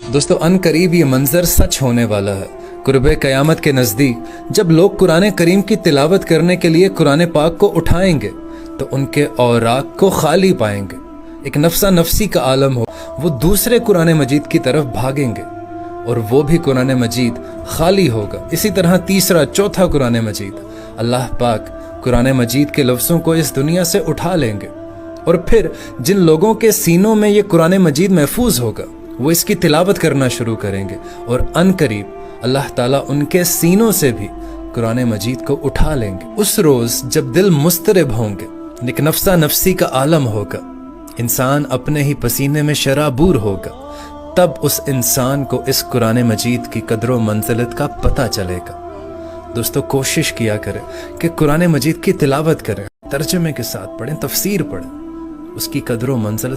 दोस्तों अनकरीब ये मंजर सच होने वाला है। कुर्बे क़यामत के नज़दीक जब लोग कुरान करीम की तिलावत करने के लिए कुरान पाक को उठाएंगे तो उनके औराक को खाली पाएंगे। एक नफ्सा नफसी का आलम हो, वो दूसरे कुरान मजीद की तरफ भागेंगे और वो भी कुरान मजीद खाली होगा। इसी तरह तीसरा चौथा कुरान मजीद, अल्लाह पाक कुरान मजीद के लफ्ज़ों को इस दुनिया से उठा लेंगे और फिर जिन लोगों के सीनों में ये कुरान मजीद महफूज होगा वो इसकी तिलावत करना शुरू करेंगे और अनकरीब अल्लाह ताला उनके सीनों से भी कुरान मजीद को उठा लेंगे। उस रोज़ जब दिल मुस्तरब होंगे, एक नफ्सा नफसी का आलम होगा, इंसान अपने ही पसीने में शराबूर होगा, तब उस इंसान को इस कुरान मजीद की कदर मंजिलत का पता चलेगा। दोस्तों कोशिश किया करें कि कुरान मजीद की तिलावत करें, तर्जुमे के साथ पढ़ें, तफसीर पढ़ें, उसकी कदर मंजिलत